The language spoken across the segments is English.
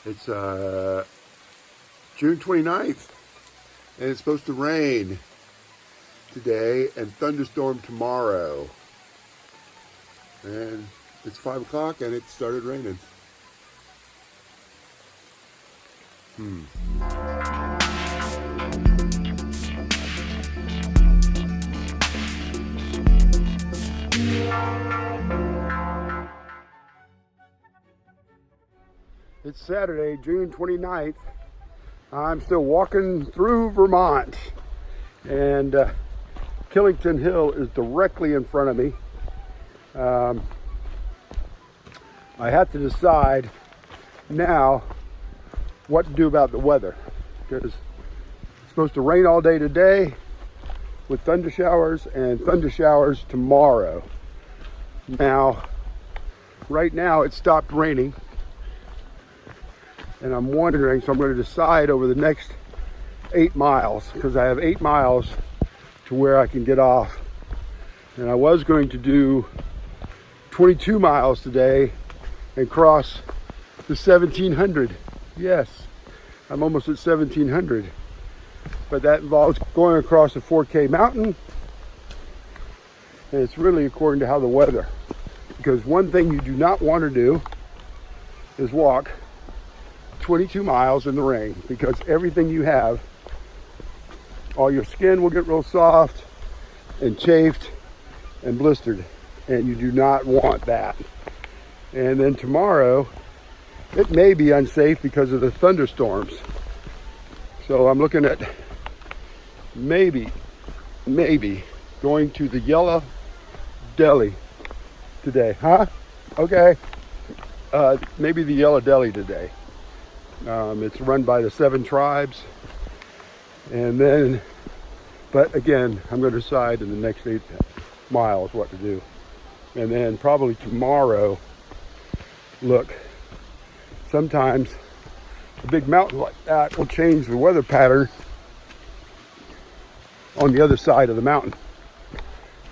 It's June 29th, and it's supposed to rain today and thunderstorm tomorrow. And it's 5 o'clock and it started raining. It's Saturday, June 29th. I'm still walking through Vermont, and Killington Hill is directly in front of me. I have to decide now what to do about the weather, because it's supposed to rain all day today with thunder showers and thunder showers tomorrow. Now, right now it stopped raining, and I'm wondering, so I'm going to decide over the next 8 miles, because I have 8 miles to where I can get off. And I was going to do 22 miles today and cross the 1700. Yes, I'm almost at 1700. But that involves going across a 4K mountain. And it's really according to how the weather. Because one thing you do not want to do is walk 22 miles in the rain, because everything you have, all your skin will get real soft and chafed and blistered, and you do not want that. And then tomorrow it may be unsafe because of the thunderstorms, so I'm looking at maybe going to the Yellow Deli today. Okay, maybe the Yellow Deli today. It's run by the 7 tribes. And then, but again, I'm going to decide in the next 8 miles what to do. And then probably tomorrow, look, sometimes a big mountain like that will change the weather pattern on the other side of the mountain.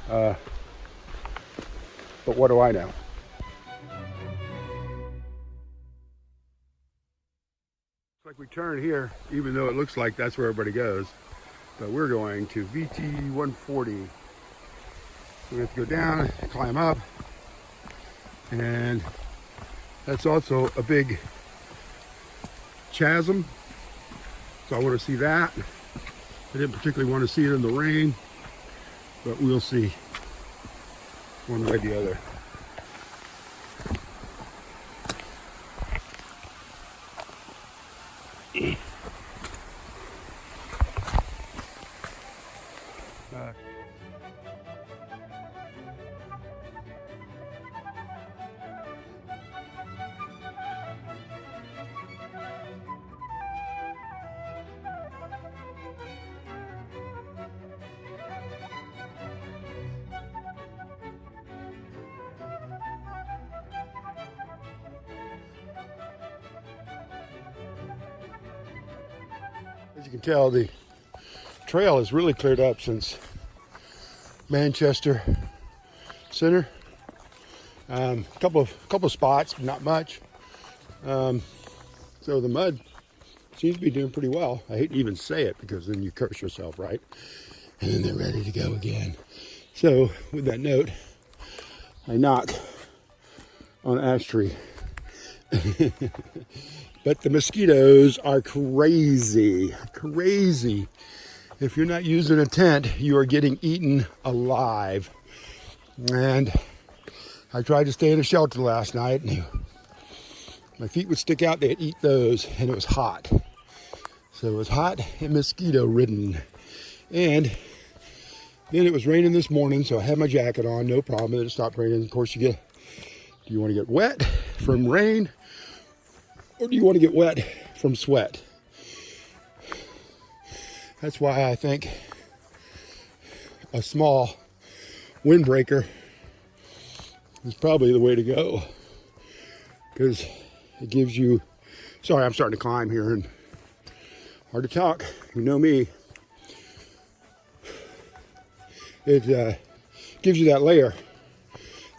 But what do I know? Like we turn here, even though it looks like that's where everybody goes, but we're going to VT 140. We have to go down, climb up, and that's also a big chasm, so I want to see that. I didn't particularly want to see it in the rain, but we'll see one way or the other. As you can tell, the trail has really cleared up since Manchester Center. Couple of spots, not much. So the mud seems to be doing pretty well. I hate to even say it, because then you curse yourself, right? And then they're ready to go again. So with that note, I knock on an ash tree. But the mosquitoes are crazy. If you're not using a tent, you are getting eaten alive. And I tried to stay in a shelter last night, and my feet would stick out, they'd eat those, and it was hot. So it was hot and mosquito ridden. And then it was raining this morning, so I had my jacket on, no problem. Then it stopped raining. Of course, do you want to get wet from rain, or do you want to get wet from sweat? That's why I think a small windbreaker is probably the way to go, because it gives you, sorry, I'm starting to climb here and hard to talk, you know me. It gives you that layer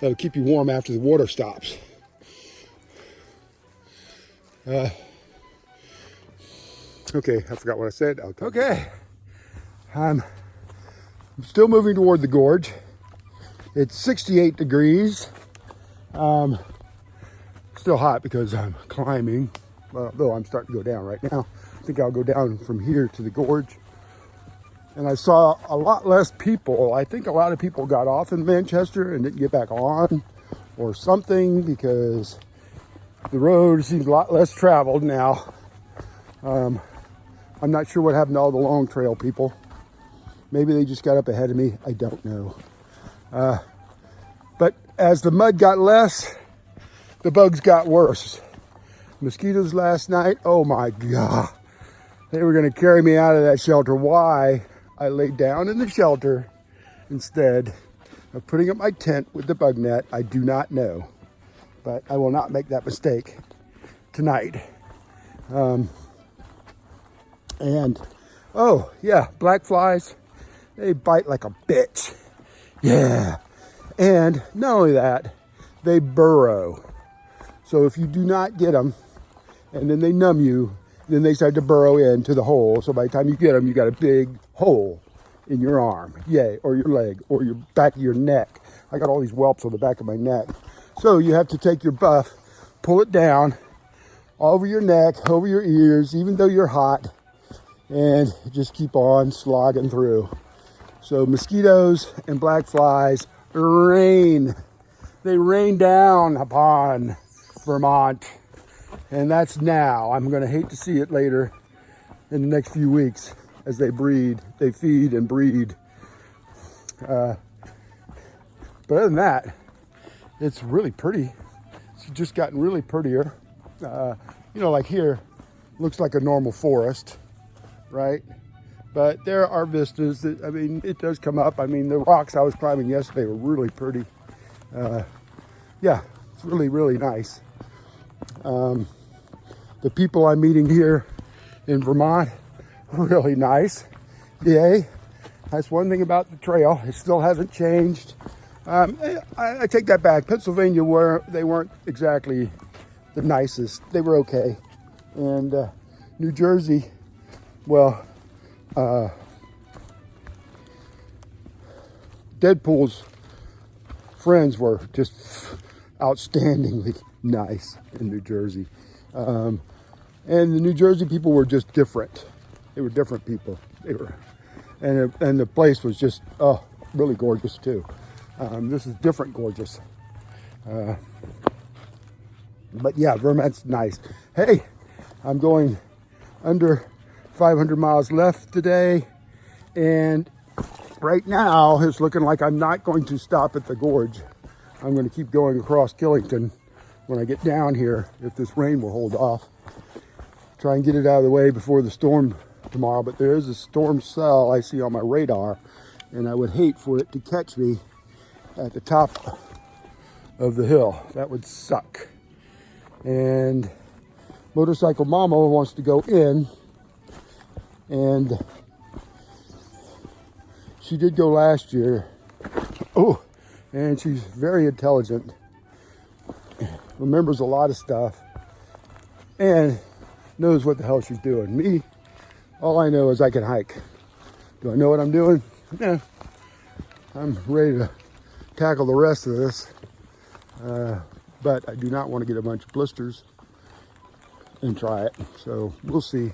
that'll keep you warm after the water stops. Okay, I forgot what I said. Okay, I'm still moving toward the gorge. It's 68 degrees. Still hot because I'm climbing, though I'm starting to go down right now. I think I'll go down from here to the gorge. And I saw a lot less people. I think a lot of people got off in Manchester and didn't get back on or something, because the road seems a lot less traveled now. I'm not sure what happened to all the long trail people. Maybe they just got up ahead of me. I don't know. But as the mud got less, the bugs got worse. Mosquitoes last night, oh my God. They were gonna carry me out of that shelter. Why I laid down in the shelter instead of putting up my tent with the bug net, I do not know. But I will not make that mistake tonight. And, oh yeah, black flies, they bite like a bitch. Yeah. And not only that, they burrow. So if you do not get them, and then they numb you, then they start to burrow into the hole. So by the time you get them, you got a big hole in your arm, yay, or your leg, or your back of your neck. I got all these whelps on the back of my neck. So you have to take your buff, pull it down over your neck, over your ears, even though you're hot, and just keep on slogging through. So mosquitoes and black flies rain. They rain down upon Vermont. And that's now. I'm going to hate to see it later in the next few weeks as they breed. They feed and breed. But other than that, it's really pretty. It's just gotten really prettier. You know, like here, looks like a normal forest, right? But there are vistas that, I mean, it does come up. I mean, the rocks I was climbing yesterday were really pretty. Yeah, it's really, really nice. The people I'm meeting here in Vermont, really nice. Yay. That's one thing about the trail. It still hasn't changed. I take that back. Pennsylvania, they weren't exactly the nicest. They were okay. And New Jersey, well, Deadpool's friends were just outstandingly nice in New Jersey. And the New Jersey people were just different. They were different people. They were, and the place was just, oh, really gorgeous too. This is different gorgeous. But yeah, Vermont's nice. Hey, I'm going under 500 miles left today. And right now, it's looking like I'm not going to stop at the gorge. I'm going to keep going across Killington when I get down here, if this rain will hold off. Try and get it out of the way before the storm tomorrow. But there is a storm cell I see on my radar, and I would hate for it to catch me at the top of the hill. That would suck. And Motorcycle Mama wants to go in, and she did go last year. Oh, and she's very intelligent, remembers a lot of stuff, and knows what the hell she's doing. Me, all I know is I can hike. Do I know what I'm doing? Yeah. I'm ready to tackle the rest of this, but I do not want to get a bunch of blisters and try it. So we'll see.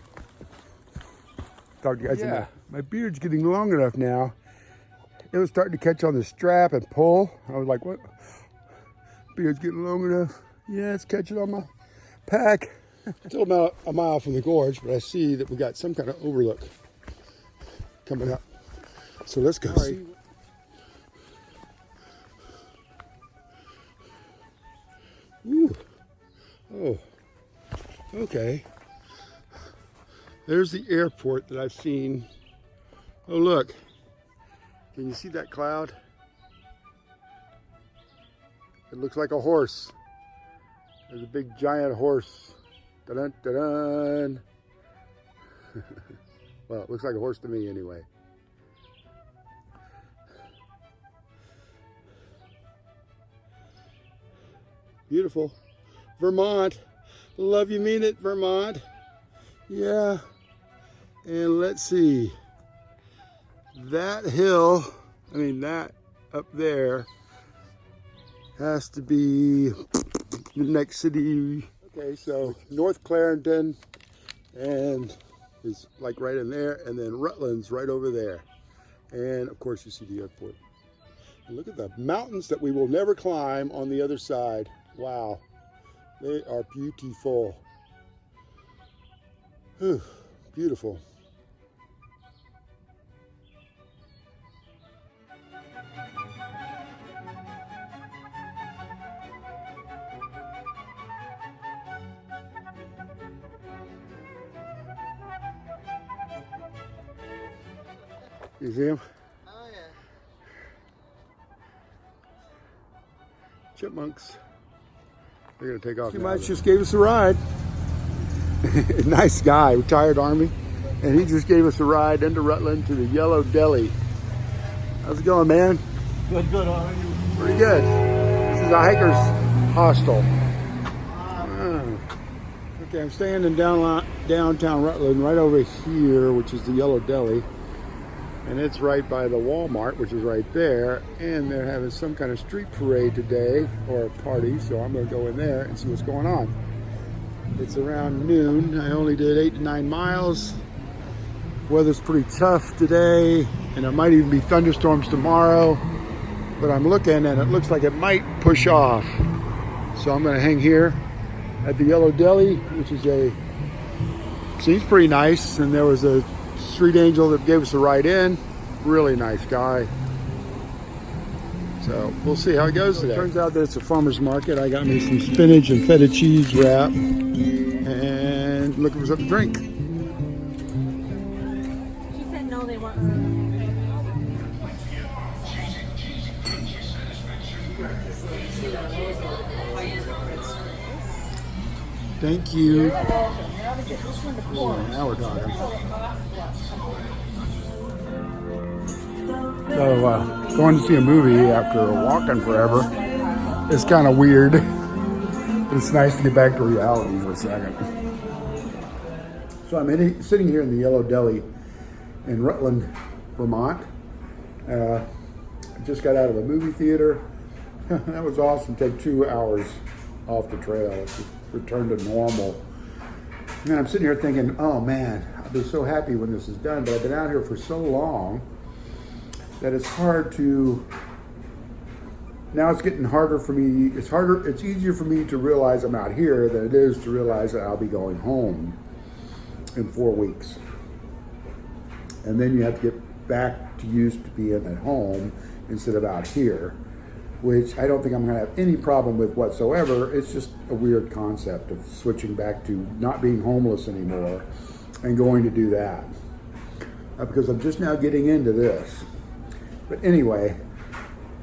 Talk to you guys in there. My beard's getting long enough now. It was starting to catch on the strap and pull. I was like, what? Beard's getting long enough. Yeah, it's catching on my pack. Still about a mile from the gorge, but I see that we got some kind of overlook coming up. So let's go see. Ooh. Oh, okay. There's the airport that I've seen. Oh, look. Can you see that cloud? It looks like a horse. There's a big giant horse. Dun, dun, dun. Well, it looks like a horse to me anyway. Beautiful. Vermont. Love you, mean it, Vermont. Yeah. And let's see, that hill, that up there has to be the next city. Okay, so North Clarendon and is like right in there, and then Rutland's right over there. And of course you see the airport. And look at the mountains that we will never climb on the other side. Wow, they are beautiful. Whew, beautiful. You see him? Oh yeah. Chipmunks. They're gonna take off. He might just gave us a ride. Nice guy, retired Army, and he just gave us a ride into Rutland to the Yellow Deli. How's it going, man? Good, how are you? Pretty good. This is a hiker's hostel. Okay, I'm staying in downtown Rutland, right over here, which is the Yellow Deli. And it's right by the Walmart, which is right there. And they're having some kind of street parade today, or a party, so I'm gonna go in there and see what's going on. It's around noon. I only did 8 to 9 miles. Weather's pretty tough today, and there might even be thunderstorms tomorrow. But I'm looking, and it looks like it might push off. So I'm gonna hang here at the Yellow Deli, which is seems pretty nice. And there was a street angel that gave us a ride in. Really nice guy. So we'll see how it goes today. It turns out that it's a farmer's market. I got me some spinach and feta cheese wrap and looking for something to drink. She said no, they weren't. Thank you. Now we're talking. So going to see a movie after walking forever is kind of weird. It's nice to get back to reality for a second. So I'm sitting here in the Yellow Deli in Rutland, Vermont. I just got out of a movie theater. That was awesome. Take 2 hours off the trail. It just returned to normal. And I'm sitting here thinking, oh man, I'll be so happy when this is done, but I've been out here for so long that it's hard to, now it's getting harder for me. It's easier for me to realize I'm out here than it is to realize that I'll be going home in 4 weeks. And then you have to get back to used to being at home instead of out here, which I don't think I'm gonna have any problem with whatsoever. It's just a weird concept of switching back to not being homeless anymore and going to do that. Because I'm just now getting into this. But anyway,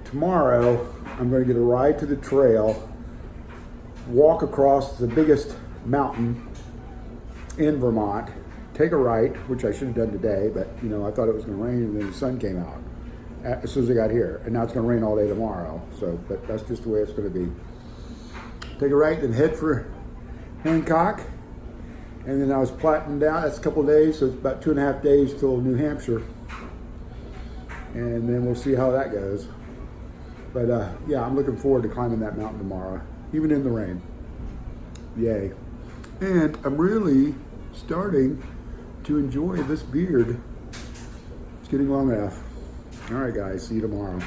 tomorrow I'm gonna get a ride to the trail, walk across the biggest mountain in Vermont, take a right, which I should have done today, but I thought it was gonna rain and then the sun came out as soon as I got here, and now it's gonna rain all day tomorrow. So, but that's just the way it's gonna be. Take a right, then head for Hancock, and then I was plotting down. That's a couple of days, so it's about 2.5 days till New Hampshire, and then we'll see how that goes. But yeah, I'm looking forward to climbing that mountain tomorrow, even in the rain. Yay! And I'm really starting to enjoy this beard. It's getting long enough. All right, guys, see you tomorrow.